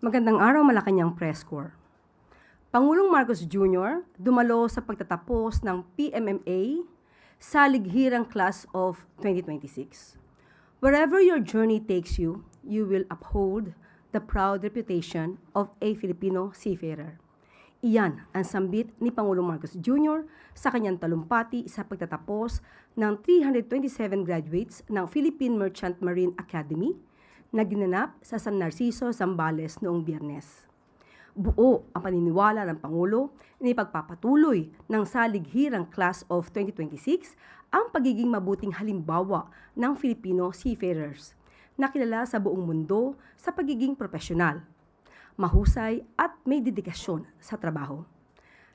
Magandang araw, Malacanang Press Corps. Pangulong Marcos Jr. dumalo sa pagtatapos ng PMMA sa lighirang class of 2026. Wherever your journey takes you, you will uphold the proud reputation of a Filipino seafarer. Iyan ang sambit ni Pangulong Marcos Jr. sa kanyang talumpati sa pagtatapos ng 327 graduates ng Philippine Merchant Marine Academy na ginanap sa San Narciso, Zambales noong Biyernes. Buo ang paniniwala ng Pangulo na ipagpapatuloy ng salighirang Class of 2026 ang pagiging mabuting halimbawa ng Filipino seafarers na kilala sa buong mundo sa pagiging profesional, mahusay at may dedikasyon sa trabaho.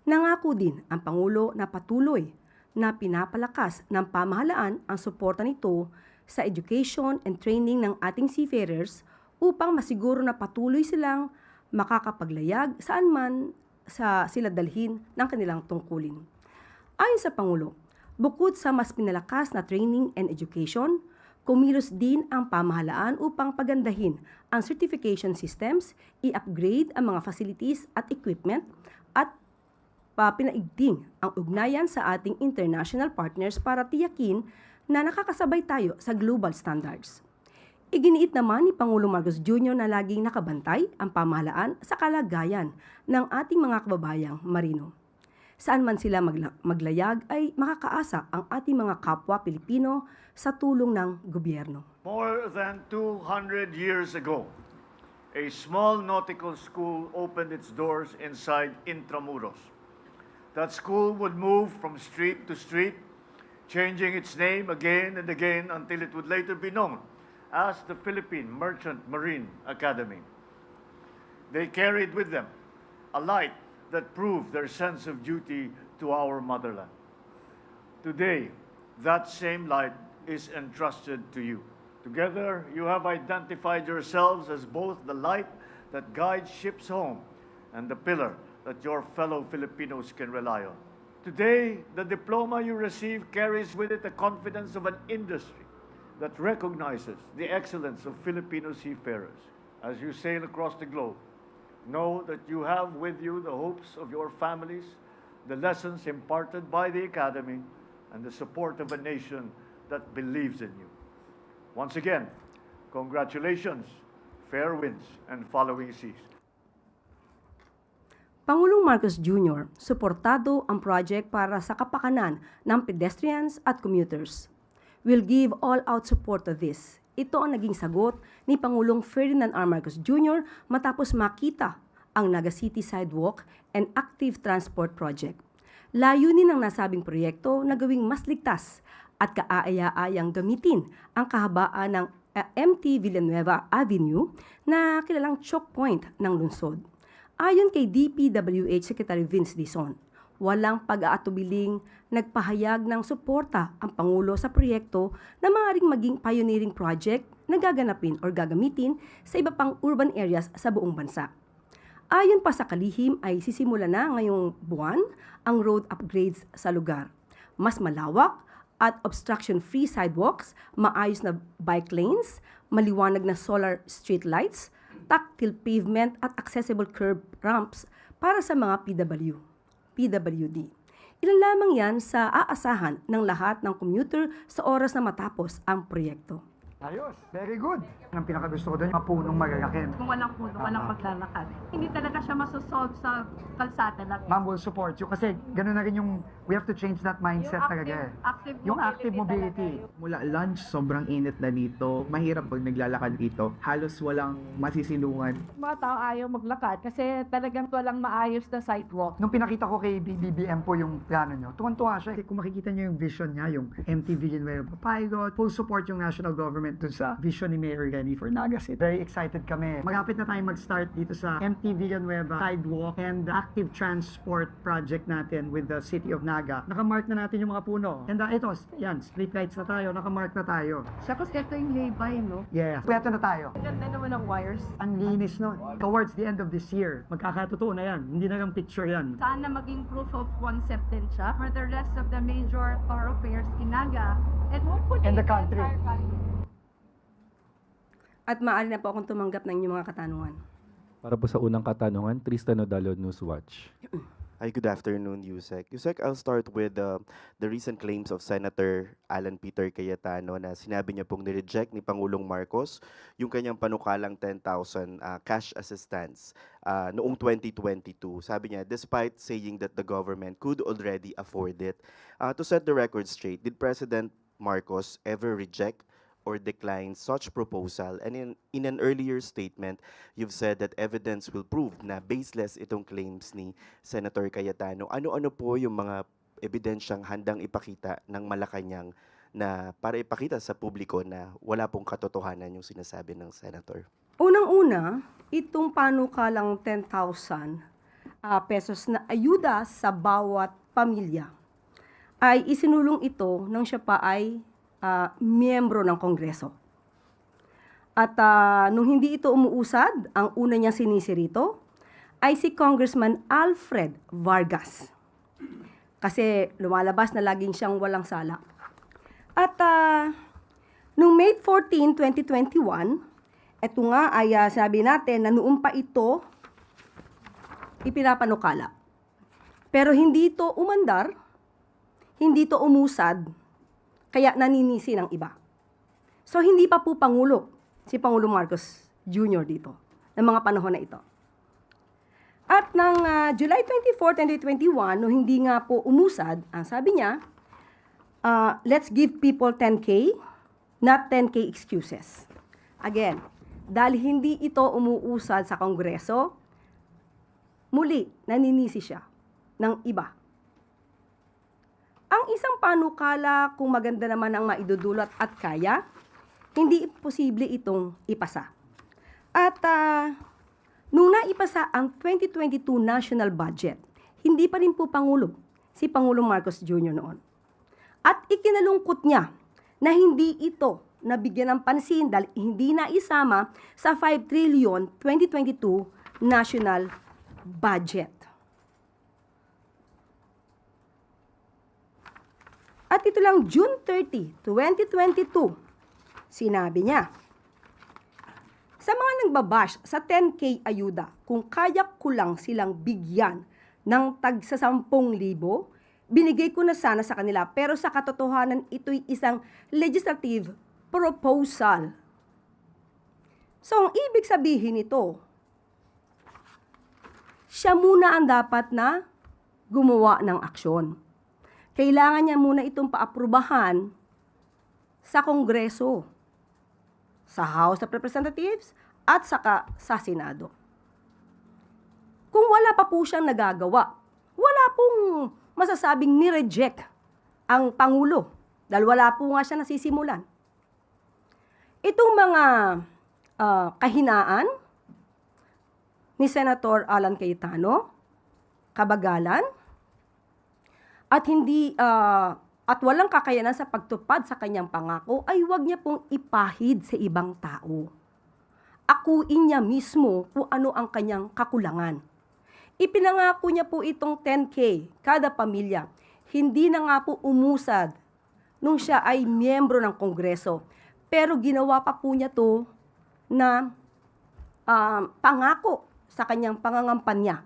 Nangako din ang Pangulo na patuloy na pinapalakas ng pamahalaan ang suporta nito sa education and training ng ating seafarers upang masiguro na patuloy silang makakapaglayag saan man sila dalhin ng kanilang tungkulin. Ayon sa Pangulo, bukod sa mas pinalakas na training and education, kumilos din ang pamahalaan upang pagandahin ang certification systems, i-upgrade ang mga facilities at equipment at pinaigting ang ugnayan sa ating international partners para tiyakin na nakakasabay tayo sa global standards. Iginiit naman ni Pangulong Marcos Jr. na laging nakabantay ang pamahalaan sa kalagayan ng ating mga kababayang marino. Saan man sila maglayag ay makakaasa ang ating mga kapwa Pilipino sa tulong ng gobyerno. More than 200 years ago, a small nautical school opened its doors inside Intramuros. That school would move from street to street, changing its name again and again until it would later be known as the Philippine Merchant Marine Academy. They carried with them a light that proved their sense of duty to our motherland. Today, that same light is entrusted to you. Together, you have identified yourselves as both the light that guides ships home and the pillar that your fellow Filipinos can rely on. Today, the diploma you receive carries with it the confidence of an industry that recognizes the excellence of Filipino seafarers. As you sail across the globe, know that you have with you the hopes of your families, the lessons imparted by the Academy, and the support of a nation that believes in you. Once again, congratulations, fair winds and following seas. Pangulong Marcos Jr. suportado ang project para sa kapakanan ng pedestrians at commuters. We'll give all-out support to this. Ito ang naging sagot ni Pangulong Ferdinand R. Marcos Jr. matapos makita ang Naga City Sidewalk and Active Transport Project. Layunin ng nasabing proyekto na gawing mas ligtas at kaaya-ayang gamitin ang kahabaan ng MT Villanueva Avenue na kilalang choke point ng lungsod. Ayon kay DPWH Secretary Vince Dizon, walang pag-aatubiling nagpahayag ng suporta ang Pangulo sa proyekto na maaaring maging pioneering project na gaganapin o gagamitin sa iba pang urban areas sa buong bansa. Ayon pa sa kalihim ay sisimula na ngayong buwan ang road upgrades sa lugar. Mas malawak at obstruction-free sidewalks, maayos na bike lanes, maliwanag na solar street lights, tactile pavement at accessible curb ramps para sa mga PWD. Ilan lamang yan sa aasahan ng lahat ng commuter sa oras na matapos ang proyekto. Ayos, very good. Ang pinakagusto ko doon, mga punong malalaki. Kung walang puno, walang paglalakad. Hindi talaga siya masosolve sa kalsada lang. Ma'am will support you kasi gano'n na rin yung, we have to change that mindset talaga eh. Yung active mobility. Mula lunch, sobrang init na dito. Mahirap pag naglalakad dito. Halos walang masisilungan. Mga tao ayaw maglakad kasi talagang walang maayos na sidewalk. Nung pinakita ko kay BBM po yung plano nyo, tuwan-tuwa siya. Kung makikita nyo yung vision niya, yung MT Villanueva pilot, full support yung national government dun sa vision ni Mayor Renny for Naga City. Very excited kami. Magapit na tayong mag-start dito sa MT Villanueva sidewalk and the active transport project natin with the City of Naga. Nakamark na natin yung mga puno. And ito, yan, street lights na tayo, nakamark na tayo. Tapos ito yung lay-by, no? Yeah. Pweto na tayo. Ganda naman ang wires. Ang linis nun. Towards the end of this year, magkakatotoo na yan. Hindi na lang picture yan. Sana maging proof of concept din siya for the rest of the major thoroughfares in Naga and hopefully And the country. entire country. At maaari na po akong tumanggap ng inyong mga katanungan. Para po sa unang katanungan, Tristan Odalo, Newswatch. Hi, good afternoon, Yusek. Yusek, I'll start with the recent claims of Senator Alan Peter Cayetano na sinabi niya pong nireject ni Pangulong Marcos yung kanyang panukalang 10,000 cash assistance noong 2022. Sabi niya, despite saying that the government could already afford it. To set the record straight, did President Marcos ever reject or decline such proposal? And in an earlier statement, you've said that evidence will prove na baseless itong claims ni Senator Cayetano. Ano-ano po yung mga ebidensyang handang ipakita ng Malacanang na para ipakita sa publiko na wala pong katotohanan yung sinasabi ng Senator? Unang-una, itong panukalang 10,000 pesos na ayuda sa bawat pamilya ay isinulong ito nang siya pa ay miyembro ng Kongreso. At nung hindi ito umuusad, ang una niyang sinisi rito ay si Congressman Alfred Vargas. Kasi lumalabas na laging siyang walang sala. At nung May 14, 2021, ito nga ay sabi natin na noon pa ito ipinapanukala. Pero hindi ito umandar, hindi ito umusad, kaya naninisi ng iba. So, hindi pa po Pangulo si Pangulong Marcos Jr. dito, ng mga panahon na ito. At ng July 24, 2021, no hindi nga po umusad, ang sabi niya, let's give people 10K, not 10K excuses. Again, dahil hindi ito umuusad sa Kongreso, muli, naninisi siya ng iba. Ang isang panukala, kung maganda naman ang maidudulot at kaya, hindi posible itong ipasa. At nung naipasa ang 2022 national budget, hindi pa rin po Pangulo si Pangulong Marcos Jr. noon. At ikinalungkot niya na hindi ito nabigyan ng pansin dahil hindi na isama sa 5 trillion 2022 national budget. At ito lang June 30, 2022, sinabi niya, sa mga nagbabash sa 10K ayuda, kung kaya ko lang silang bigyan ng tagsa 10,000, binigay ko na sana sa kanila. Pero sa katotohanan, ito'y isang legislative proposal. So, ang ibig sabihin nito, siya muna ang dapat na gumawa ng aksyon. Kailangan niya muna itong paaprubahan sa Kongreso, sa House of Representatives, at saka sa Senado. Kung wala pa po siyang nagagawa, wala pong masasabing ni-reject ang Pangulo dahil wala po nga siya nasisimulan. Itong mga kahinaan ni Senator Alan Cayetano, kabagalan, at hindi at walang kakayanan sa pagtupad sa kanyang pangako, ay huwag niya pong ipahid sa ibang tao. Akuin niya mismo kung ano ang kanyang kakulangan. Ipinangako niya po itong 10K kada pamilya. Hindi na nga po umusad nung siya ay miyembro ng Kongreso. Pero ginawa pa po niya to na pangako sa kanyang pangangampanya.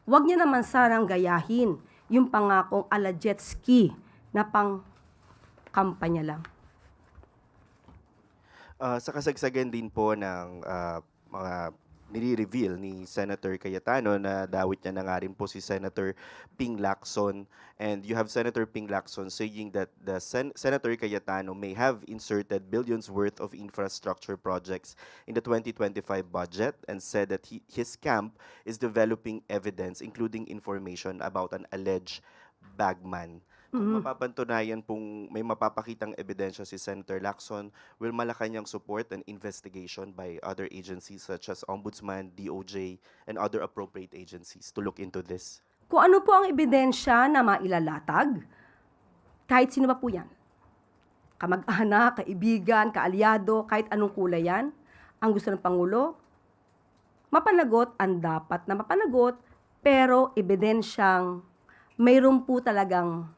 Huwag niya naman sarang gayahin yung pangakong ala jet ski na pang kampanya lang. Sa kasagsagan din po ng mga nire-reveal ni Senator Cayetano na dawit niya na nga rin po si Senator Ping Lacson. And you have Senator Ping Lacson saying that the Senator Cayetano may have inserted billions worth of infrastructure projects in the 2025 budget and said that his camp is developing evidence including information about an alleged bagman. Kung mapapantunayan pong may mapapakitang ebidensya si Senator Lacson, will Malacanang support an investigation by other agencies such as Ombudsman, DOJ, and other appropriate agencies to look into this? Kung ano po ang ebidensya na mailalatag, kahit sino pa po yan, kamag-anak, kaibigan, kaalyado, kahit anong kulay yan, ang gusto ng Pangulo, mapanagot ang dapat na mapanagot, pero ebidensyang mayroon po talagang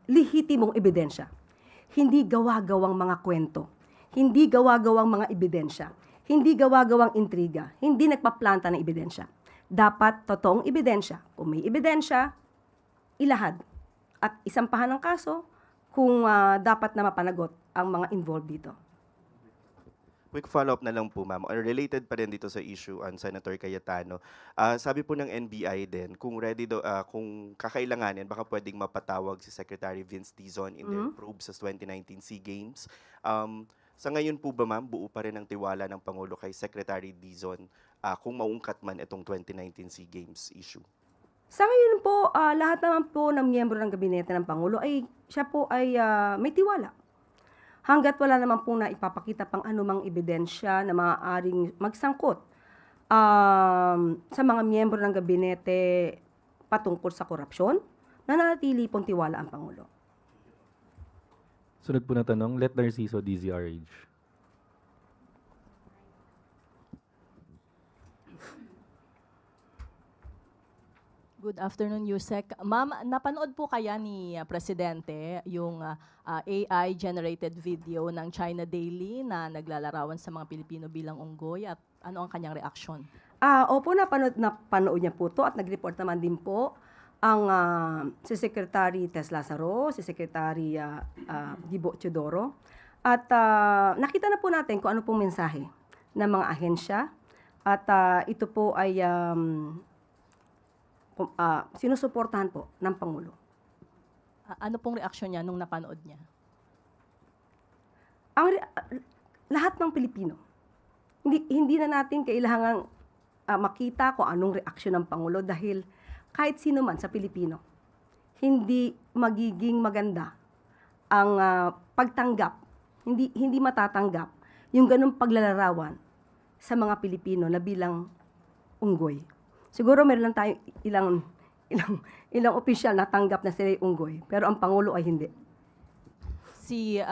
lihitimong ebidensya. Hindi gawa-gawang mga kwento. Hindi gawa-gawang mga ebidensya. Hindi gawa-gawang intriga, hindi nagpaplanta ng ebidensya. Dapat totoong ebidensya. Kung may ebidensya, ilahad. At isampahan ng kaso kung dapat na mapanagot ang mga involved dito. Quick follow-up na lang po, ma'am. Related pa rin dito sa issue on Senator Cayetano. Sabi po ng NBI din, kung ready kung kakailanganin, baka pwedeng mapatawag si Secretary Vince Dizon in their probe sa 2019 SEA Games. Sa ngayon po ba, ma'am, buo pa rin ang tiwala ng Pangulo kay Secretary Dizon kung maungkat man itong 2019 SEA Games issue? Sa ngayon po, lahat naman po ng miyembro ng gabinete ng Pangulo ay siya po ay may tiwala. Hanggat wala naman po na ipapakita pang anumang ebidensya na maaaring magsangkot sa mga miyembro ng gabinete patungkol sa korupsyon, nananatili pong tiwala ang Pangulo. Sunod po na tanong, Let Narciso, DZRH. Good afternoon, Yusek. Ma'am, napanood po kaya ni Presidente yung AI-generated video ng China Daily na naglalarawan sa mga Pilipino bilang unggoy at ano ang kanyang reaksyon? Opo, napanood niya po to at nag-report naman din po ang si Secretary Tess Lazaro, si Secretary Gibo Teodoro. At nakita na po natin kung ano pong mensahe ng mga ahensya. At ito po ay sinusuportahan po ng Pangulo. Ano pong reaksyon niya nung napanood niya? Lahat ng Pilipino, hindi na natin kailangang makita kung anong reaksyon ng Pangulo dahil kahit sino man sa Pilipino, hindi magiging maganda ang pagtanggap, hindi matatanggap yung ganung paglalarawan sa mga Pilipino na bilang unggoy. Siguro meron lang tayo ilang opisyal na tanggap na sila unggoy, pero ang Pangulo ay hindi. Si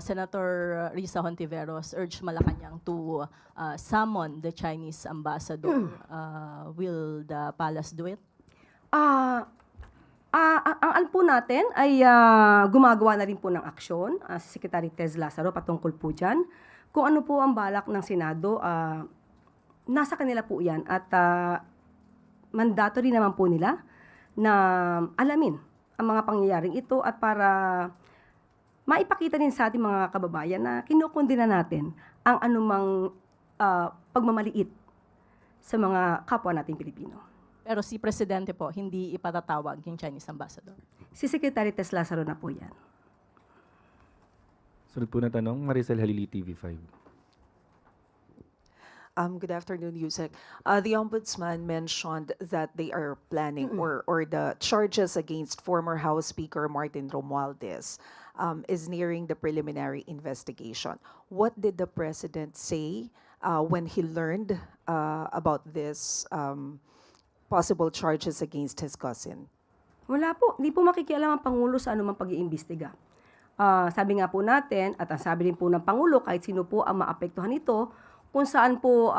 Senator Risa Hontiveros urged Malacanang to summon the Chinese ambassador. Will the palace do it? Ang po natin ay gumagawa na rin po ng aksyon si Secretary Tess Lazaro patungkol po dyan. Kung ano po ang balak ng Senado, nasa kanila po yan at mandatory naman po nila na alamin ang mga pangyayaring ito at para maipakita din sa ating mga kababayan na kinukundina natin ang anumang pagmamaliit sa mga kapwa nating Pilipino. Pero si Presidente po, hindi ipatatawag yung Chinese ambassador. Si Secretary Tess Lazaro na po yan. Sunod po na tanong, Maricel Halili, TV5. Good afternoon, Yusek. The Ombudsman mentioned that they are planning or the charges against former House Speaker Martin Romualdez is nearing the preliminary investigation. What did the President say when he learned about this possible charges against his cousin? Wala po. Hindi po makikialam ang Pangulo sa anumang pag-iimbestiga. Sabi nga po natin, at ang sabi rin po ng Pangulo, kahit sino po ang maapektuhan nito, kung saan po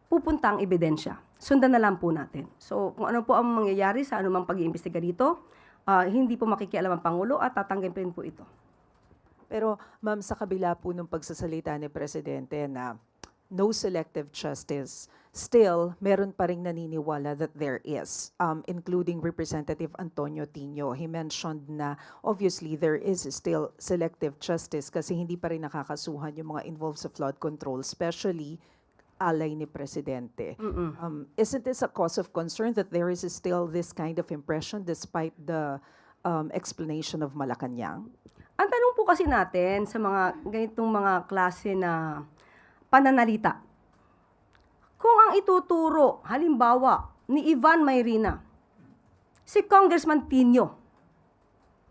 pupunta ang ebidensya. Sundan na lang po natin. So, kung ano po ang mangyayari sa anumang pag-iimbestiga dito, hindi po makikialam ang Pangulo at tatanggapin po ito. Pero ma'am, sa kabila po ng pagsasalita ni Presidente na no selective justice, still, meron pa ring naniniwala that there is, including Representative Antonio Tino. He mentioned na obviously there is still selective justice kasi hindi pa rin nakakasuhan yung mga involved sa flood control, especially alay ni Presidente. Isn't this a cause of concern that there is still this kind of impression despite the explanation of Malacanang? Ang tanong po kasi natin sa mga ganitong mga klase na pananalita, kung ang ituturo, halimbawa, ni Ivan Mayrina, si Congressman Tino,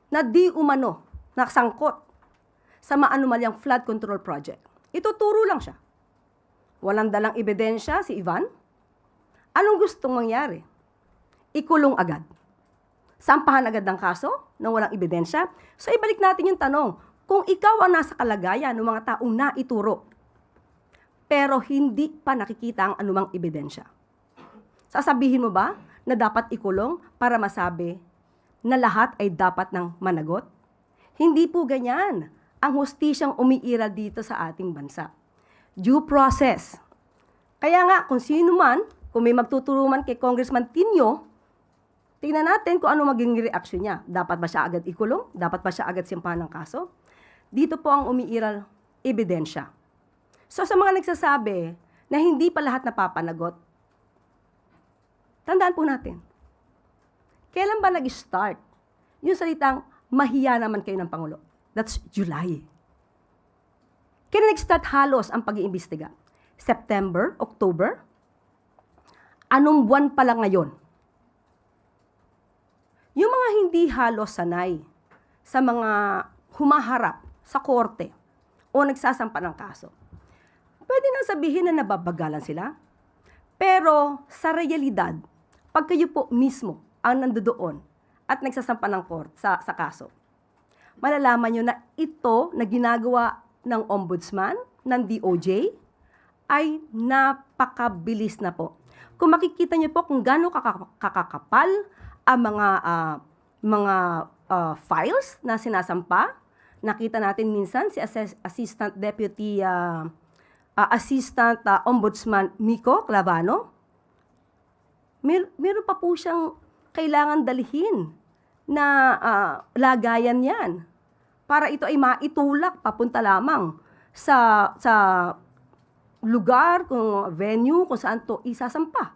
na di umano nakasangkot sa maanumalyang flood control project, ituturo lang siya. Walang dalang ebidensya si Ivan. Anong gustong mangyari? Ikulong agad. Sampahan agad ng kaso nang walang ebidensya. So ibalik natin yung tanong, kung ikaw ang nasa kalagayan ng mga taong naituro, pero hindi pa nakikita ang anumang ebidensya, sasabihin mo ba na dapat ikulong para masabi na lahat ay dapat ng managot? Hindi po ganyan ang hustisyang umiiral dito sa ating bansa. due process. Kaya nga, kung sino man, kung may magtuturo man kay Congressman Tinio, tingnan natin kung ano maging reaksyon niya. Dapat ba siya agad ikulong? Dapat ba siya agad simpahan ng kaso? Dito po ang umiiral ebidensya. So sa mga nagsasabi na hindi pa lahat napapanagot, tandaan po natin, kailan ba nag-start yung salitang mahiya naman kayo ng Pangulo? That's July. Kailan nag-start halos ang pag-iimbestiga? September, October? Anong buwan pa lang ngayon? Yung mga hindi halos sanay sa mga humaharap sa korte o nagsasampa ng kaso, pwede nang sabihin na nababagalan sila. Pero sa realidad, pag kayo po mismo ang nandoon at nagsasampa ng sa kaso, malalaman nyo na ito na ginagawa ng ombudsman, ng DOJ, ay napakabilis na po. Kung makikita niyo po kung gaano kakakapal ang mga files na sinasampa, nakita natin minsan si Assistant Deputy Assistant Ombudsman Miko Clavano, meron pa po siyang kailangan dalhin na lagayan yan para ito ay maitulak papunta lamang sa lugar, kung venue, kung saan to isasampa.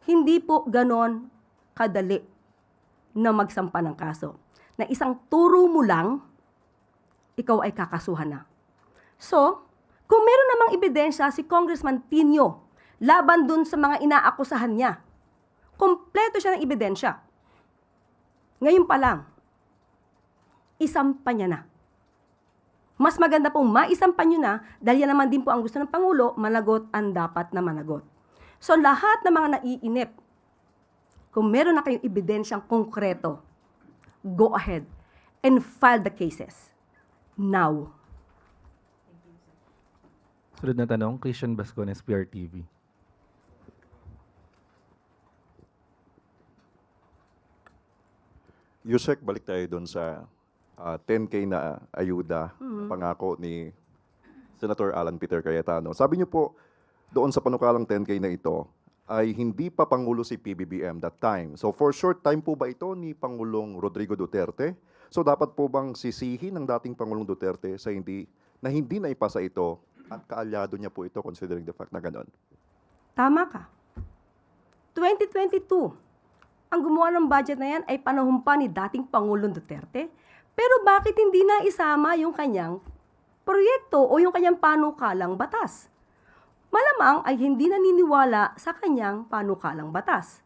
Hindi po ganon kadali na magsampa ng kaso. Na isang turo mo lang, ikaw ay kakasuhan na. So, kung meron namang ebidensya si Congressman Tinio laban dun sa mga inaakusahan niya, kompleto siya ng ebidensya. Ngayon pa lang, isampa niya na. Mas maganda pong maisampa nyo na dahil yan naman din po ang gusto ng Pangulo, managot ang dapat na managot. So lahat ng mga naiinip, kung meron na kayong ebidensyang konkreto, go ahead and file the cases now. Sunod na tanong, Christian Bascones, PRTV. Yusek, balik tayo doon sa 10K na ayuda, pangako ni Senator Alan Peter Cayetano. Sabi niyo po, doon sa panukalang 10K na ito, ay hindi pa Pangulo si PBBM that time. So for short time po ba ito ni Pangulong Rodrigo Duterte? So dapat po bang sisihin ng dating Pangulong Duterte sa hindi na ipasa ito at kaalyado niya po ito considering the fact na gano'n? Tama ka. 2022, ang gumawa ng budget na yan ay panahon pa ni dating Pangulong Duterte. Pero bakit hindi na isama yung kanyang proyekto o yung kanyang panukalang batas? Malamang ay hindi naniniwala sa kanyang panukalang batas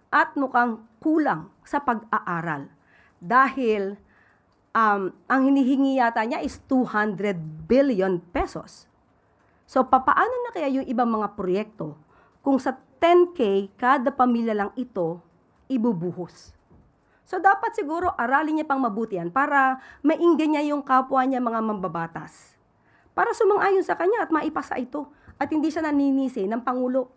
at mukhang kulang sa pag-aaral dahil ang hinihingi yata niya is 200 billion pesos. So papaano na kaya yung ibang mga proyekto kung sa 10K kada pamilya lang ito ibubuhos? So dapat siguro aralin niya pang mabuti yan para mainggan niya yung kapwa niya mga mambabatas. Para sumang-ayon sa kanya at maipasa ito. At hindi siya naninisi ng Pangulo.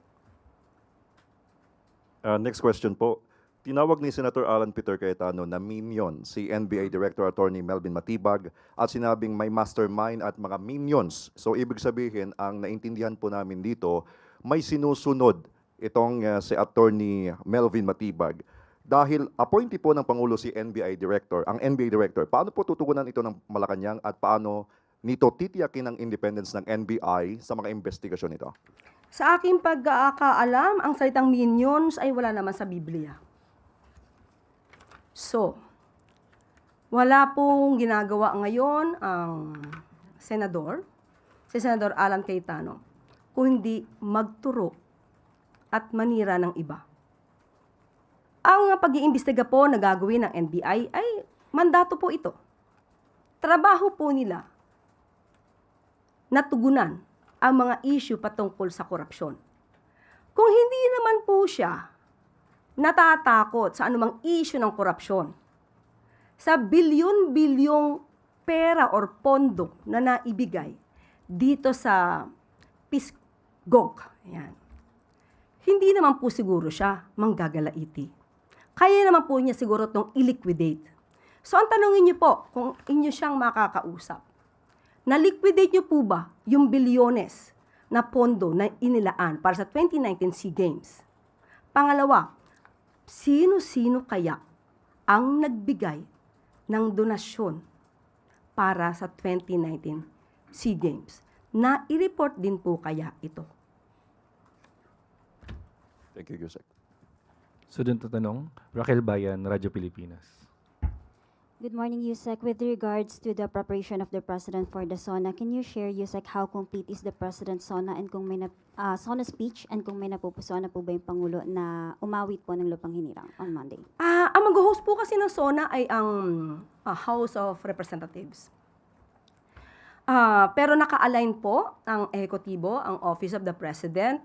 Next question po. Tinawag ni Senator Alan Peter Cayetano na minion si NBI Director Attorney Melvin Matibag at sinabing may mastermind at mga minions. So ibig sabihin, ang naintindihan po namin dito, may sinusunod itong si Attorney Melvin Matibag. Dahil appointee po ng Pangulo si NBI Director, ang NBI Director, paano po tutugunan ito ng Malacanang at paano nito titiyakin ang independence ng NBI sa mga investigasyon nito? Sa aking pagkakaalam, ang salitang minions ay wala naman sa Biblia. So, wala pong ginagawa ngayon ang senador, si Senador Alan Cayetano, kung hindi magturo at manira ng iba. Ang pag-iimbestiga po na gagawin ng NBI ay mandato po ito. Trabaho po nila natugunan ang mga issue patungkol sa korupsyon. Kung hindi naman po siya natatakot sa anumang issue ng korupsyon, sa bilyon-bilyong pera or pondo na naibigay dito sa PISGOG, ayan, hindi naman po siguro siya manggagalaiti. Kaya naman po niya siguro itong i-liquidate. So ang tanongin niyo po, kung inyo siyang makakausap, na-liquidate niyo po ba yung bilyones na pondo na inilaan para sa 2019 SEA Games? Pangalawa, sino-sino kaya ang nagbigay ng donasyon para sa 2019 SEA Games? Na i-report din po kaya ito? Thank you, Yusek. Sunod na tanong, Raquel Bayan, Radyo Pilipinas. Good morning, Yusek. With regards to the preparation of the President for the SONA, can you share, Yusek, how complete is the President's SONA and kung may SONA speech and kung may napupusuan na po ba yung Pangulo na umawit po ng lupang hinirang on Monday? Ang mag-host po kasi ng SONA ay ang House of Representatives. Pero naka-align po ang ehekutibo, ang Office of the President,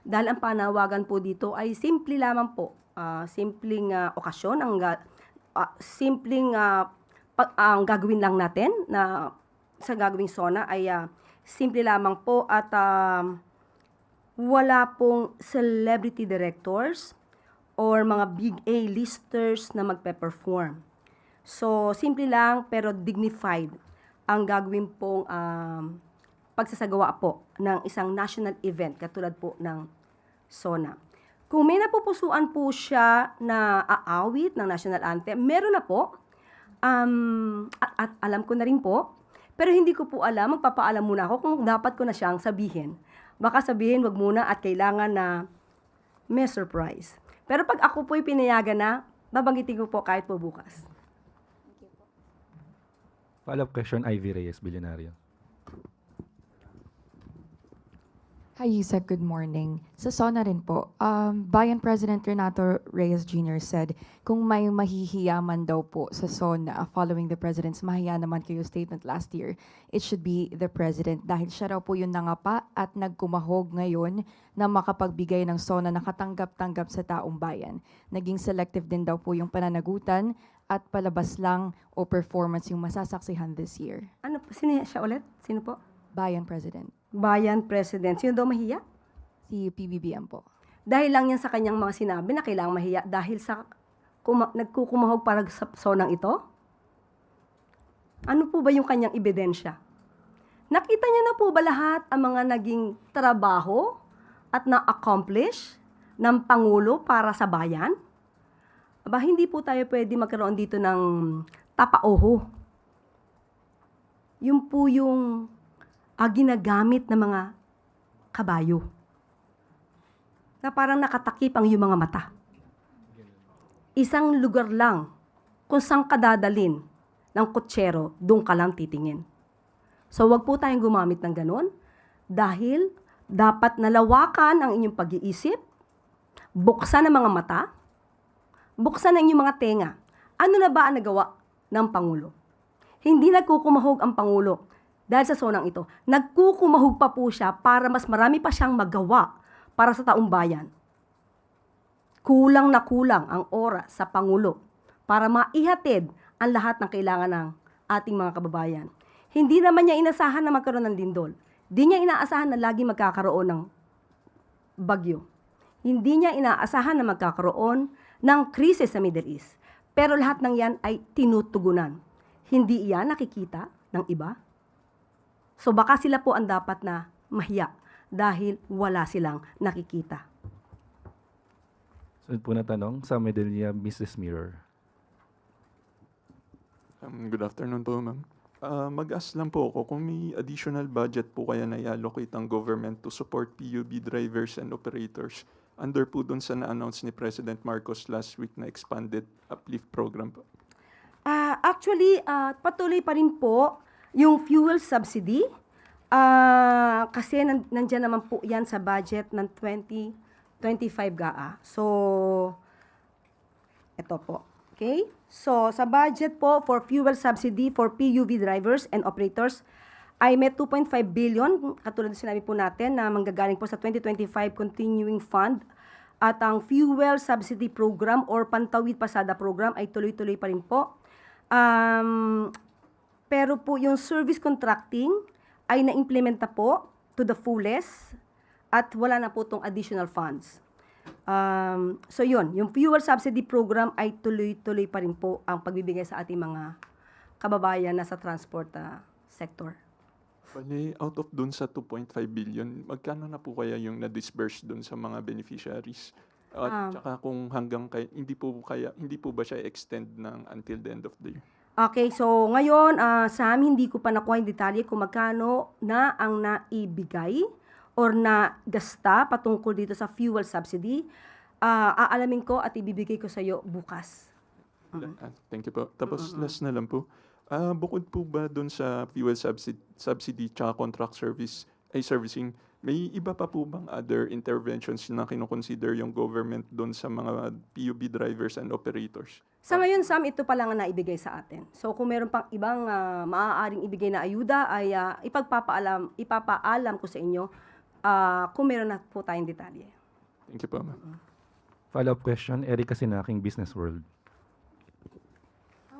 dahil ang panawagan po dito ay simple lamang po, simpleng okasyon, ang gagawin lang natin na sa gagawing SONA ay simple lamang po at wala pong celebrity directors or mga big A-listers na magpe-perform. So, simple lang pero dignified ang gagawin pong pagsasagawa po ng isang national event katulad po ng SONA. Kung may napupusuan po siya na aawit ng national anthem, meron na po. At alam ko na rin po. Pero hindi ko po alam, magpapaalam muna ako kung dapat ko na siyang sabihin. Baka sabihin, wag muna at kailangan na may surprise. Pero pag ako po'y pinayagan na, babanggitin ko po kahit po bukas. Follow-up question, Ivy Reyes, Bilyonaryo. Hi, Yusek. Good morning. Sa SONA rin po, Bayan President Renato Reyes Jr. said, kung may mahihiyaman daw po sa SONA following the President's mahiya naman kayo statement last year, it should be the President dahil siya raw po yung nangapa at nagkumahog ngayon na makapagbigay ng SONA na katanggap-tanggap sa taong bayan. Naging selective din daw po yung pananagutan at palabas lang o performance yung masasaksihan this year. Ano po? Sino siya ulit? Sino po? Bayan President. Bayan President. Sino daw mahiya? Si PBBM po. Dahil lang yan sa kanyang mga sinabi na kailangang mahiya dahil sa nagkukumahog para sa sonang ito? Ano po ba yung kanyang ebidensya? Nakita niya na po ba lahat ang mga naging trabaho at na-accomplish ng Pangulo para sa bayan? Aba, hindi po tayo pwede magkaroon dito ng tapaoho. Yung po yung ginagamit ng mga kabayo. Na parang nakatakip ang iyong mga mata. Isang lugar lang kung saan ka dadalin ng kutsero, doon ka lang titingin. So wag po tayong gumamit ng ganun dahil dapat nalawakan ang inyong pag-iisip, buksan ang mga mata, buksan ang inyong mga tenga. Ano na ba ang nagawa ng Pangulo? Hindi nagkukumahog ang Pangulo dahil sa sonang ito. Nagkukumahog pa po siya para mas marami pa siyang magawa para sa taong bayan. Kulang na kulang ang oras sa Pangulo para maihatid ang lahat ng kailangan ng ating mga kababayan. Hindi naman niya inasahan na magkaroon ng lindol. Hindi niya inaasahan na lagi magkakaroon ng bagyo. Hindi niya inaasahan na magkakaroon ng krisis sa Middle East. Pero lahat ng yan ay tinutugunan. Hindi iyan nakikita ng iba. So baka sila po ang dapat na mahiya dahil wala silang nakikita. Sunod po na tanong sa Medellin, Mrs. Mirror. Good afternoon po, ma'am. Mag-ask lang po ako kung may additional budget po kaya na i-allocate ang government to support PUB drivers and operators under po dun sa na-announce ni President Marcos last week na expanded uplift program po. Actually, patuloy pa rin po yung fuel subsidy, kasi nandyan naman po yan sa budget ng 2025 GAA. So, ito po. Okay? So, sa budget po for fuel subsidy for PUV drivers and operators ay may 2.5 billion, katulad na sinabi po natin, na manggagaling po sa 2025 Continuing Fund. At ang fuel subsidy program or Pantawid Pasada program ay tuloy-tuloy pa rin po. Pero po yung service contracting ay na-implementa po to the fullest at wala na po itong additional funds. So yun, yung fuel subsidy program ay tuloy-tuloy pa rin po ang pagbibigay sa ating mga kababayan na sa transport sector. Bali, out of dun sa 2.5 billion, magkano na po kaya yung na-disburse dun sa mga beneficiaries? At saka kung hanggang hindi po ba siya extend ng until the end of the year? Okay, so ngayon, Sam, hindi ko pa nakuha yung detalye kung magkano na ang naibigay or na gasta patungkol dito sa fuel subsidy. Aalamin ko at ibibigay ko sa iyo bukas. Thank you po. Tapos last na lang po. Bukod po ba doon sa fuel subsidy tsaka contract servicing, may iba pa po bang other interventions na kinoconsider yung government doon sa mga PUB drivers and operators? Sa ngayon, Sam, ito pa lang ang naibigay sa atin. So kung meron pang ibang maaaring ibigay na ayuda, ay ipapaalam ko sa inyo kung meron na po tayong detalye. Thank you po, ma'am. Follow-up question, Erica Sinaking, Business World.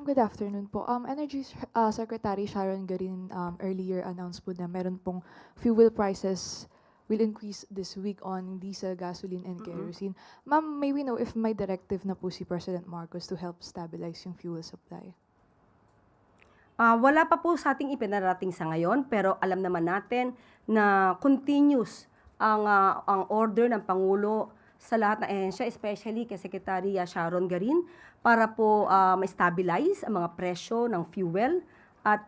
Good afternoon po. Energy Secretary Sharon Garin earlier announced po na meron pong fuel prices will increase this week on diesel, gasoline, and kerosene. Ma'am, may we know if may directive na po si President Marcos to help stabilize yung fuel supply? Wala pa po sa ating ipinarating sa ngayon, pero alam naman natin na continuous ang order ng Pangulo sa lahat ng ahensya, especially kay Secretary Sharon Garin, para po ma-stabilize ang mga presyo ng fuel. At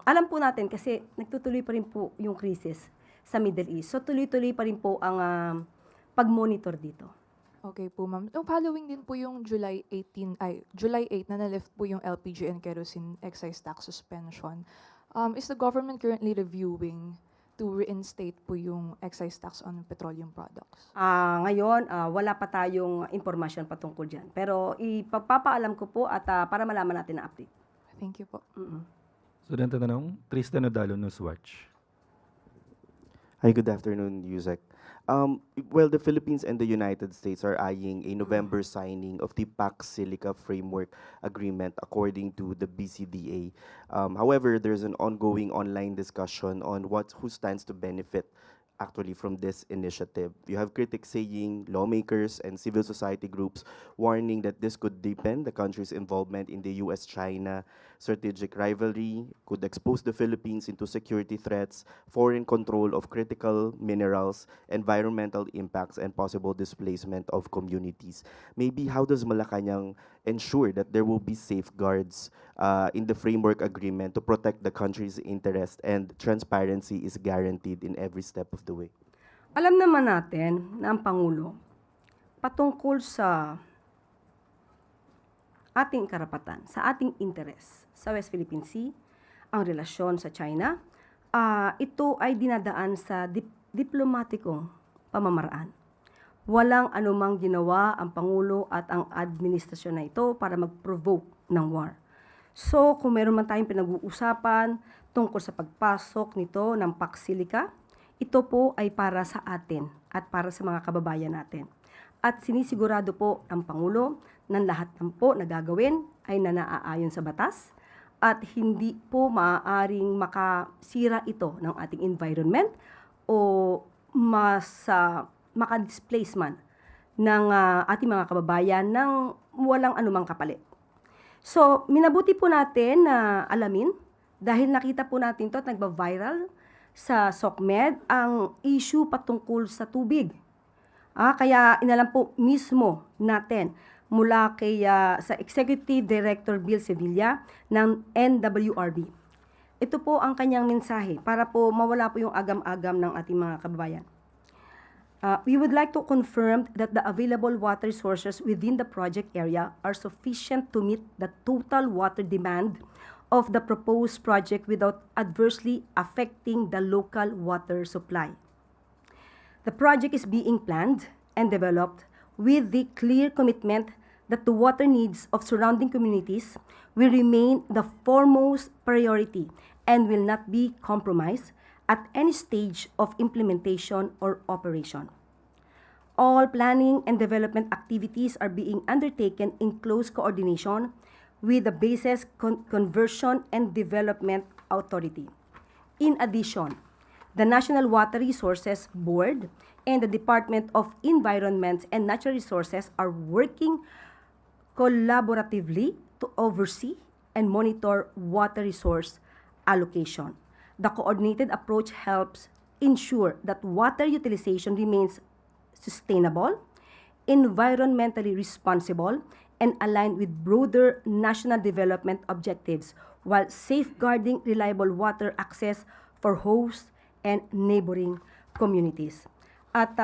alam po natin kasi nagtutuloy pa rin po yung crisis sa Middle East. So tuloy-tuloy pa rin po ang pag-monitor dito. Okay po, ma'am. Yung following din po yung July 8 na na-lift po yung LPG and kerosene excise tax suspension. Is the government currently reviewing to reinstate po yung excise tax on petroleum products? Ngayon, wala pa tayong impormasyon patungkol dyan. Pero ipagpapaalam ko po at para malaman natin na update. Thank you po. Student na tanong, Tristan Odalo, Newswatch. Hi, good afternoon, Yusek. Well, the Philippines and the United States are eyeing a November signing of the Pax Silica Framework Agreement according to the BCDA. However, there's an ongoing online discussion on who stands to benefit actually from this initiative. You have critics saying, lawmakers and civil society groups warning that this could deepen the country's involvement in the US-China strategic rivalry, could expose the Philippines into security threats, foreign control of critical minerals, environmental impacts, and possible displacement of communities. Maybe how does Malacanang ensure that there will be safeguards in the framework agreement to protect the country's interest and transparency is guaranteed in every step of the way? Alam naman natin na ang Pangulo patungkol sa ating karapatan, sa ating interes sa West Philippine Sea, ang relasyon sa China, ito ay dinadaan sa diplomatikong pamamaraan. Walang anumang ginawa ang Pangulo at ang administrasyon na ito para mag-provoke ng war. So, kung meron man tayong pinag-uusapan tungkol sa pagpasok nito ng Pax Silica, ito po ay para sa atin at para sa mga kababayan natin. At sinisigurado po ng Pangulo na lahat ng po na gagawin ay naaayon sa batas at hindi po maaaring makasira ito ng ating environment o maka-displace man ng ating mga kababayan ng walang anumang kapalit. So, minabuti po natin na alamin dahil nakita po natin to at nagba-viral sa SOCMED ang issue patungkol sa tubig. Kaya inalam po mismo natin mula sa Executive Director Bill Sevilla ng NWRB. Ito po ang kanyang mensahe para po mawala po yung agam-agam ng ating mga kababayan. We would like to confirm that the available water sources within the project area are sufficient to meet the total water demand of the proposed project without adversely affecting the local water supply. The project is being planned and developed with the clear commitment that the water needs of surrounding communities will remain the foremost priority and will not be compromised at any stage of implementation or operation. All planning and development activities are being undertaken in close coordination with the Bases Conversion and Development Authority. In addition, the National Water Resources Board and the Department of Environment and Natural Resources are working collaboratively to oversee and monitor water resource allocation. The coordinated approach helps ensure that water utilization remains sustainable, environmentally responsible, and aligned with broader national development objectives while safeguarding reliable water access for host and neighboring communities. At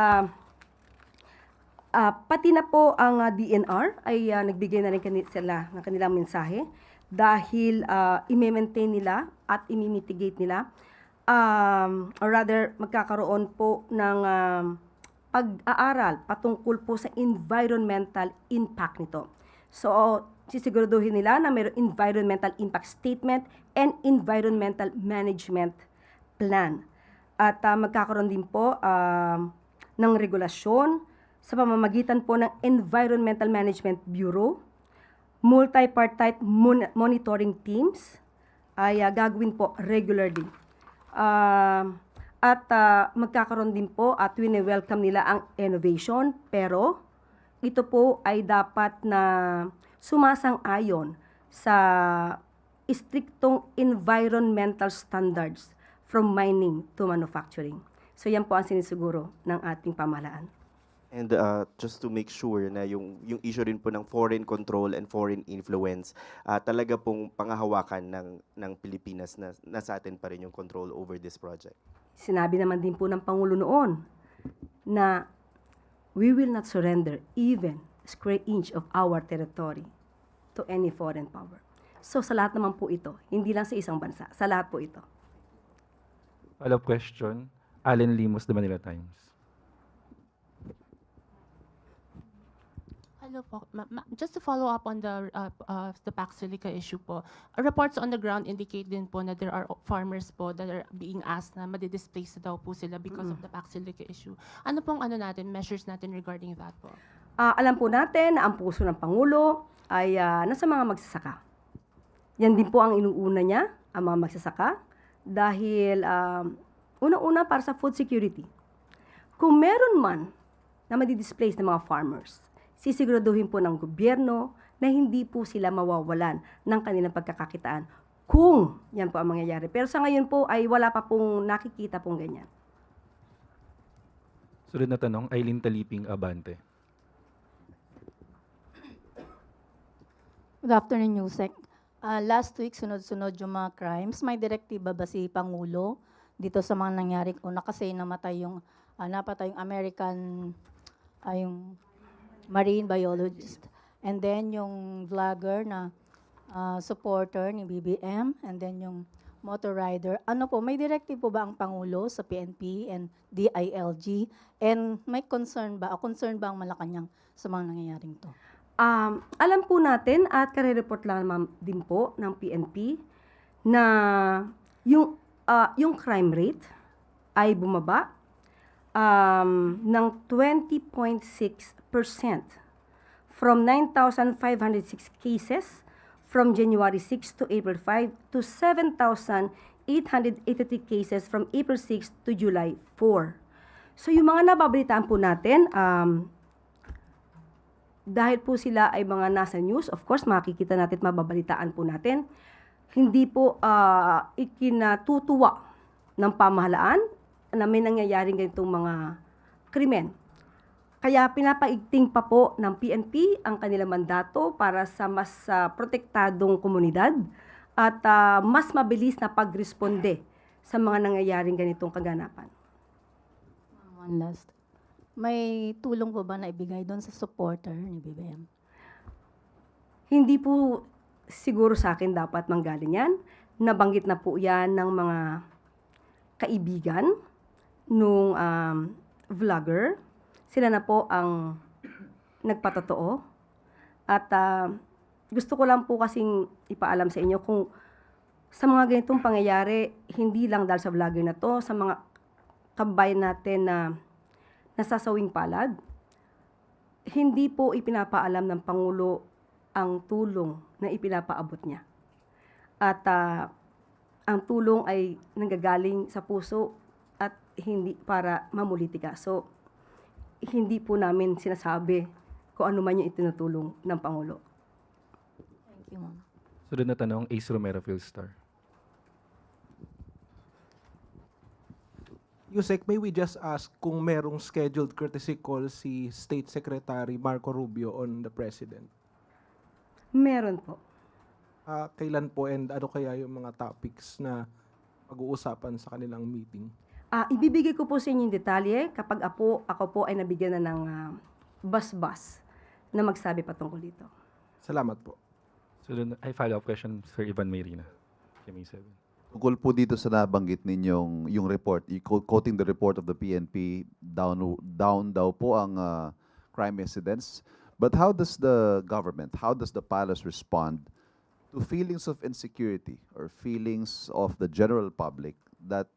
pati na po ang DNR ay nagbigay na rin sila ng kanilang mensahe dahil i-maintain nila at i-mitigate nila or rather magkakaroon po ng pag-aaral patungkol po sa environmental impact nito. So, sisiguraduhin nila na mayroong environmental impact statement and environmental management plan. At magkakaroon din po ng regulasyon sa pamamagitan po ng Environmental Management Bureau, multi-partite monitoring teams ay gagawin po regularly. At magkakaroon din po at wini-welcome nila ang innovation, pero ito po ay dapat na sumasang-ayon sa istriktong environmental standards from mining to manufacturing. So yan po ang sinisiguro ng ating pamahalaan. And just to make sure na yung issue rin po ng foreign control and foreign influence, talaga pong pangahawakan ng Pilipinas na nasa atin pa rin yung control over this project. Sinabi naman din po ng Pangulo noon na we will not surrender even a square inch of our territory to any foreign power. So sa lahat naman po ito, hindi lang sa isang bansa, sa lahat po ito. Follow-up question, Allen Limos, The Manila Times. Hello po. Just to follow up on the Pax Silica issue po, reports on the ground indicate din po na there are farmers po that are being asked na madi-displace daw po sila because of the Pax Silica issue. Ano pong measures natin regarding that po? Alam po natin na ang puso ng Pangulo ay nasa mga magsasaka. Yan din po ang inuuna niya, ang mga magsasaka, dahil unang-una para sa food security. Kung meron man na madi-displace ng mga farmers, sisiguraduhin po ng gobyerno na hindi po sila mawawalan ng kanilang pagkakakitaan kung yan po ang mangyayari. Pero sa ngayon po ay wala pa pong nakikita pong ganyan. Sunod na tanong, Eileen Taliping, Abante. Good afternoon, Yusek. Last week, sunod-sunod yung mga crimes. May direktiba ba si Pangulo dito sa mga nangyari? Una kasi napatay yung American, yung marine biologist. And then yung vlogger na supporter ni BBM. And then yung motor rider. Ano po, may directive po ba ang Pangulo sa PNP and DILG? And may concern ba ang Malacanang sa mga nangyayaring to? Alam po natin at kare-report lang din po ng PNP na yung crime rate ay bumaba ng 20.6% from 9,506 cases from January 6 to April 5 to 7,883 cases from April 6 to July 4. So yung mga nababalitaan po natin, dahil po sila ay mga nasa news, of course, makikita natin at mababalitaan po natin, hindi po ikinatutuwa ng pamahalaan na may nangyayaring ganitong mga krimen. Kaya pinapaigting pa po ng PNP ang kanilang mandato para sa mas protektadong komunidad at mas mabilis na pagresponde sa mga nangyayaring ganitong kaganapan. One last. May tulong po ba na ibigay doon sa supporter ni BBM? Hindi po siguro sa akin dapat manggaling yan. Nabanggit na po yan ng mga kaibigan nung vlogger. Sila na po ang nagpatotoo. At gusto ko lang po kasing ipaalam sa inyo kung sa mga ganitong pangyayari, hindi lang dahil sa vlogger na to, sa mga kabayan natin na nasasawing palad, hindi po ipinapaalam ng Pangulo ang tulong na ipinapaabot niya. At ang tulong ay nanggagaling sa puso at hindi para mamulitika. So, hindi po namin sinasabi kung ano man yung itinutulong ng Pangulo. Thank you, ma'am. Sunod na tanong, Ace Romero, Philstar. Yusek, may we just ask kung merong scheduled courtesy call si State Secretary Marco Rubio on the President? Meron po. Kailan po and ano kaya yung mga topics na pag-uusapan sa kanilang meeting? Ibibigay ko po sa inyo yung detalye kapag ako po ay nabigyan na ng bas-bas na magsabi patungkol dito. Salamat po. So, I follow-up question, Sir Ivan Mayrina, GMA7. Tungkol po dito sa nabanggit ninyong yung report, quoting the report of the PNP, down daw po ang crime incidents. But how does the government, how does the palace respond to feelings of insecurity or feelings of the general public that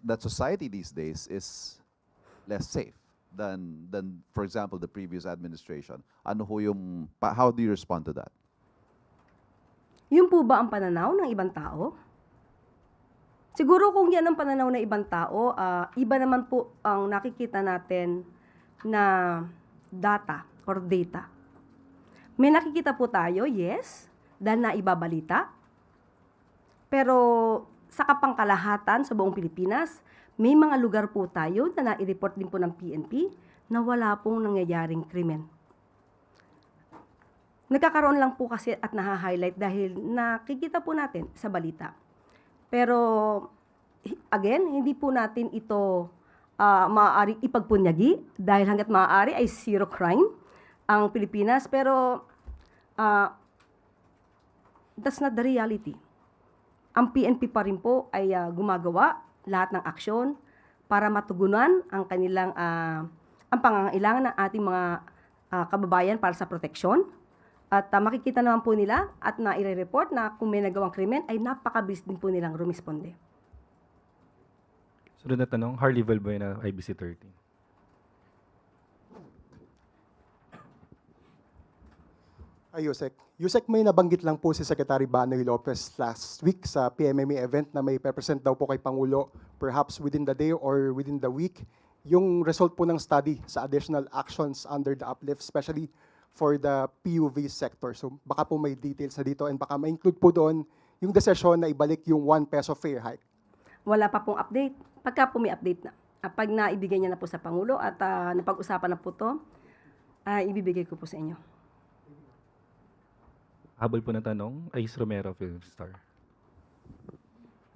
that society these days is less safe than for example the previous administration? Ano ho yung how do you respond to that? Yun po ba ang pananaw ng ibang tao? Siguro kung yan ang pananaw ng ibang tao, iba naman po ang nakikita natin na data or data. May nakikita po tayo, yes, dahil naibabalita. Pero sa kapangkalahatan sa buong Pilipinas, may mga lugar po tayo na nai-report din po ng PNP na wala pong nangyayaring krimen. Nagkakaroon lang po kasi at naha-highlight dahil nakikita po natin sa balita. Pero, again, hindi po natin ito maaari ipagpunyagi dahil hanggat maaari ay zero crime ang Pilipinas. Pero, that's not the reality. Ang PNP pa rin po ay gumagawa lahat ng aksyon para matugunan ang kanilang ang pangangailangan ng ating mga kababayan para sa proteksyon. At makikita naman po nila at na-report na kung may nagawang krimen ay napakabilis din po nilang rumisponde. Sunod na tanong, Harley Valbuena, IBC 13. Yusek. Yusek, may nabanggit lang po si Secretary Banoy Lopez last week sa PMMA event na may present daw po kay Pangulo perhaps within the day or within the week yung result po ng study sa additional actions under the uplift, especially for the PUV sector. So baka po may details na dito and baka ma-include po doon yung desisyon na ibalik yung 1 peso fare hike. Wala pa pong update. Pagka po may update na, pag naibigay niya na po sa Pangulo at napag-usapan na po to, ibibigay ko po sa inyo. Habol po na tanong, Ais Romero, Philstar.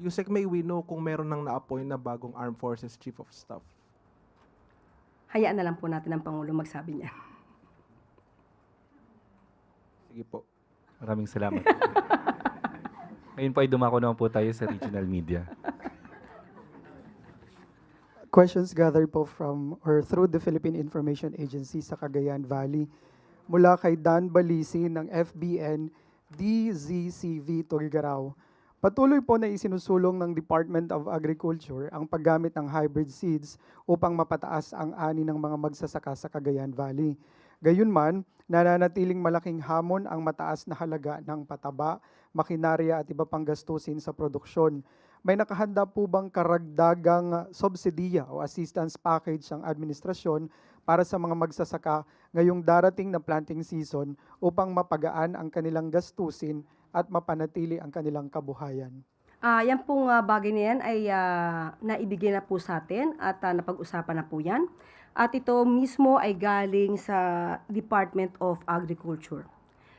Yusek, may we know kung meron nang na-appoint na bagong Armed Forces Chief of Staff? Hayaan na lang po natin ang Pangulo magsabi niya. Sige po. Maraming salamat. Ngayon po ay dumako naman po tayo sa regional media. Questions gathered po from or through the Philippine Information Agency sa Cagayan Valley mula kay Dan Balisi ng FBN DZCV Tugigaraw. Patuloy po na isinusulong ng Department of Agriculture ang paggamit ng hybrid seeds upang mapataas ang ani ng mga magsasaka sa Cagayan Valley. Gayunman, nananatiling malaking hamon ang mataas na halaga ng pataba, makinarya at iba pang gastusin sa produksyon. May nakahanda po bang karagdagang subsidiya o assistance package ang administrasyon para sa mga magsasaka ngayong darating na planting season upang mapagaan ang kanilang gastusin at mapanatili ang kanilang kabuhayan? Yan pong bagay na yan ay naibigay na po sa atin at napag-usapan na po yan. At ito mismo ay galing sa Department of Agriculture.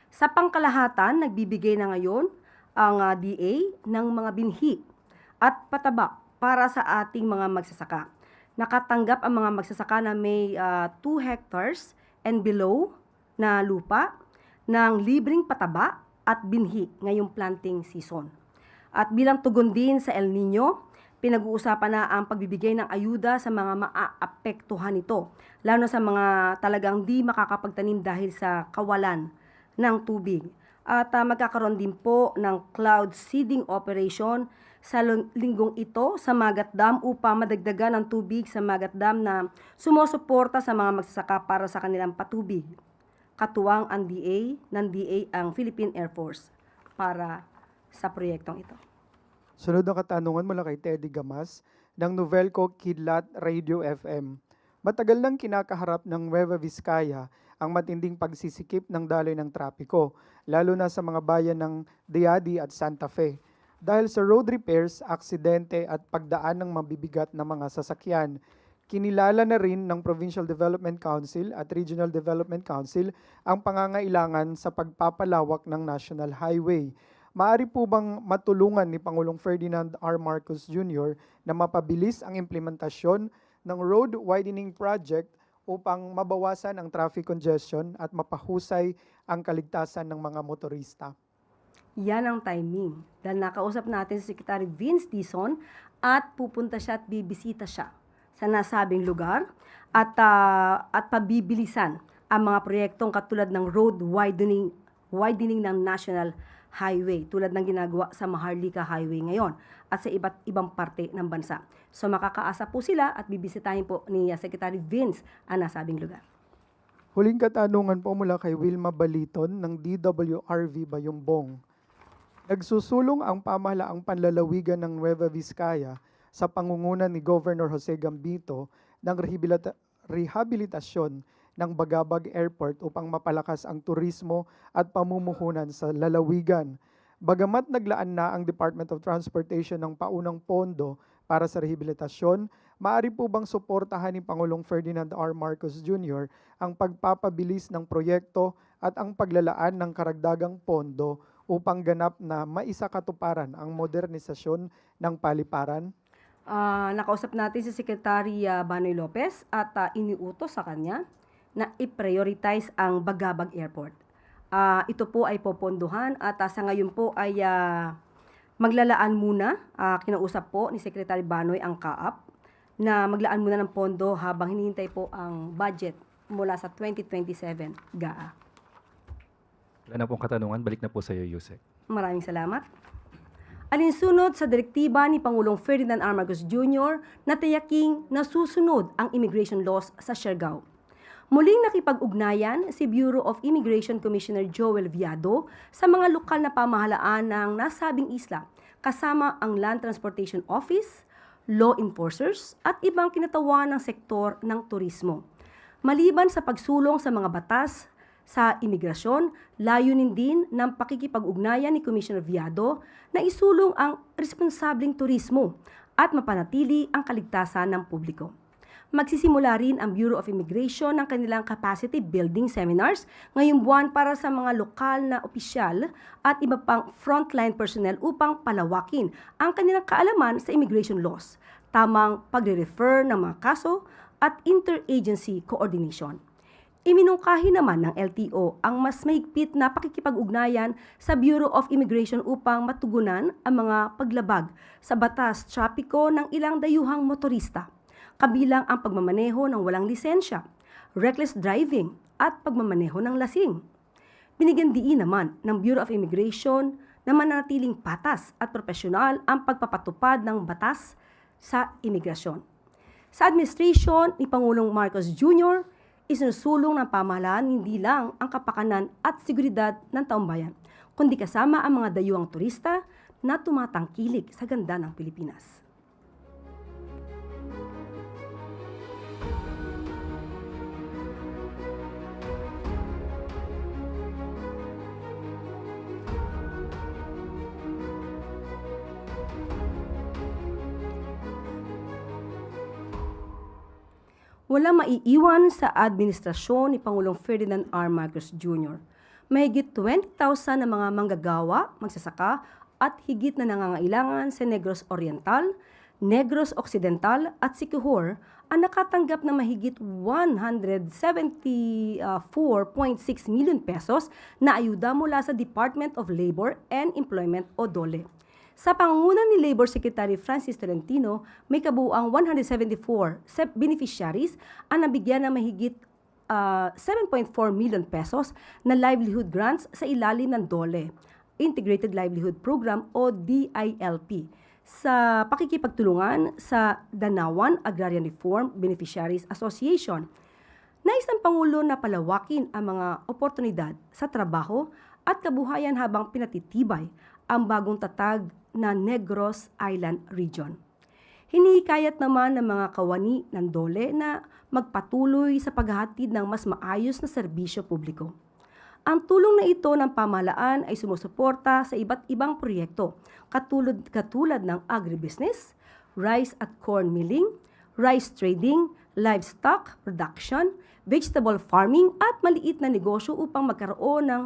Sa pangkalahatan, nagbibigay na ngayon ang DA ng mga binhi at pataba para sa ating mga magsasaka. Nakatanggap ang mga magsasaka na may 2 hectares and below na lupa ng libreng pataba at binhi ngayong planting season. At bilang tugon din sa El Nino, pinag-uusapan na ang pagbibigay ng ayuda sa mga maaapektuhan nito, lalo na sa mga talagang di makakapagtanim dahil sa kawalan ng tubig. At magkakaroon din po ng cloud seeding operation sa linggong ito sa Magat Dam upang madagdagan ang tubig sa Magat Dam na sumusuporta sa mga magsasaka para sa kanilang patubig. Katuwang ang DA ang Philippine Air Force para sa proyektong ito. Sunod na katanungan mula kay Teddy Gamas ng Novelco Kidlat Radio FM. Matagal nang kinakaharap ng Nueva Vizcaya ang matinding pagsisikip ng daloy ng trapiko, lalo na sa mga bayan ng Diadi at Santa Fe. Dahil sa road repairs, aksidente at pagdaan ng mabibigat na mga sasakyan, kinilala na rin ng Provincial Development Council at Regional Development Council ang pangangailangan sa pagpapalawak ng National Highway. Maaari po bang matulungan ni Pangulong Ferdinand R. Marcos Jr. na mapabilis ang implementasyon ng road widening project upang mabawasan ang traffic congestion at mapahusay ang kaligtasan ng mga motorista? Yan ang timing. Dahil nakausap natin si Secretary Vince Dizon at pupunta siya at bibisita siya sa nasabing lugar at pabibilisan ang mga proyektong katulad ng road widening ng National Highway tulad ng ginagawa sa Maharlika Highway ngayon at sa iba't ibang parte ng bansa. So makakaasa po sila at bibisitahin po ni Secretary Vince ang nasabing lugar. Huling katanungan po mula kay Wilma Baliton ng DWRV Bayumbong. Nagsusulong ang pamahalaang panlalawigan ng Nueva Vizcaya sa pangunguna ni Governor Jose Gambito ng rehabilitasyon ng Bagabag Airport upang mapalakas ang turismo at pamumuhunan sa lalawigan. Bagamat naglaan na ang Department of Transportation ng paunang pondo para sa rehabilitasyon, maaari po bang suportahan ni Pangulong Ferdinand R. Marcos Jr. ang pagpapabilis ng proyekto at ang paglalaan ng karagdagang pondo upang ganap na maisakatuparan ang modernisasyon ng paliparan? Nakausap natin si Secretary Banoy Lopez at iniutos sa kanya na i-prioritize ang Bagabag Airport. Ito po ay popondohan at sa ngayon po ay maglalaan muna, kinausap po ni Secretary Banoy ang CAAP na maglaan muna ng pondo habang hinihintay po ang budget mula sa 2027 GAA. Wala na pong katanungan, balik na po sa iyo, Yusek. Maraming salamat. Alinsunod sa direktiba ni Pangulong Ferdinand R. Marcos Jr. na tiyaking nasusunod ang immigration laws sa Siargao. Muling nakipag-ugnayan si Bureau of Immigration Commissioner Joel Viado sa mga lokal na pamahalaan ng nasabing isla kasama ang Land Transportation Office, law enforcers at ibang kinatawan ng sektor ng turismo. Maliban sa pagsulong sa mga batas sa imigrasyon, layunin din ng pakikipag-ugnayan ni Commissioner Viado na isulong ang responsableng turismo at mapanatili ang kaligtasan ng publiko. Magsisimula rin ang Bureau of Immigration ng kanilang capacity building seminars ngayong buwan para sa mga lokal na opisyal at iba pang frontline personnel upang palawakin ang kanilang kaalaman sa immigration laws, tamang pagre-refer ng mga kaso at interagency coordination. Iminungkahi naman ng LTO ang mas mahigpit na pakikipag-ugnayan sa Bureau of Immigration upang matugunan ang mga paglabag sa batas trapiko ng ilang dayuhang motorista, kabilang ang pagmamaneho ng walang lisensya, reckless driving, at pagmamaneho ng lasing. Binigyan diin naman ng Bureau of Immigration na mananatiling patas at profesional ang pagpapatupad ng batas sa imigrasyon. Sa administration ni Pangulong Marcos Jr., isinusulong ng pamahalaan hindi lang ang kapakanan at seguridad ng taumbayan, kundi kasama ang mga dayuhang turista na tumatangkilik sa ganda ng Pilipinas. Walang maiiwan sa administrasyon ni Pangulong Ferdinand R. Marcos Jr. Mahigit 20,000 na mga manggagawa, magsasaka at higit na nangangailangan sa Negros Oriental, Negros Occidental at Siquijor ang nakatanggap ng mahigit 174.6 million pesos na ayuda mula sa Department of Labor and Employment o DOLE. Sa pangunguna ni Labor Secretary Francis Tolentino, may kabuuang 174 beneficiaries ang nabigyan ng mahigit 7.4 million pesos na livelihood grants sa ilalim ng DOLE, Integrated Livelihood Program o DILP, sa pakikipagtulungan sa Danawan Agrarian Reform Beneficiaries Association. Nais ng Pangulo na palawakin ang mga oportunidad sa trabaho at kabuhayan habang pinatitibay ang bagong tatag na Negros Island Region. Hinihikayat naman ng mga kawani ng DOLE na magpatuloy sa paghahatid ng mas maayos na serbisyo publiko. Ang tulong na ito ng pamahalaan ay sumusuporta sa iba't ibang proyekto, katulad ng agribusiness, rice at corn milling, rice trading, livestock production, vegetable farming at maliit na negosyo upang magkaroon ng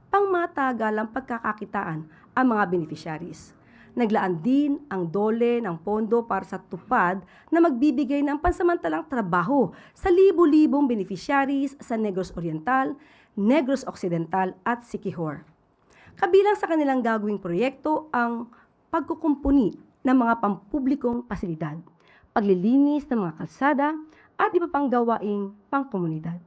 pangmatagalang pagkakakitaan ang mga beneficiaries. Naglaan din ang DOLE ng pondo para sa tupad na magbibigay ng pansamantalang trabaho sa libu-libong beneficiaries sa Negros Oriental, Negros Occidental at Siquijor. Kabilang sa kanilang gagawing proyekto ang pagkukumpuni ng mga pampublikong pasilidad, paglilinis ng mga kalsada at iba pang gawaing pangkomunidad.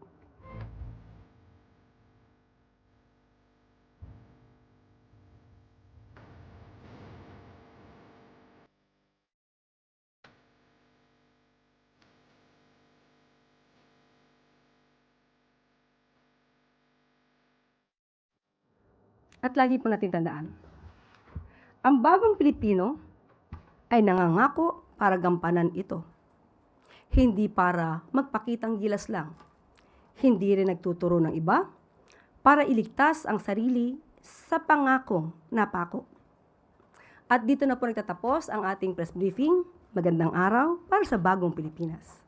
At lagi po natin tandaan, ang bagong Pilipino ay nangangako para gampanan ito. Hindi para magpakitang gilas lang. Hindi rin nagtuturo ng iba para iligtas ang sarili sa pangakong napako. At dito na po nagtatapos ang ating press briefing. Magandang araw para sa bagong Pilipinas.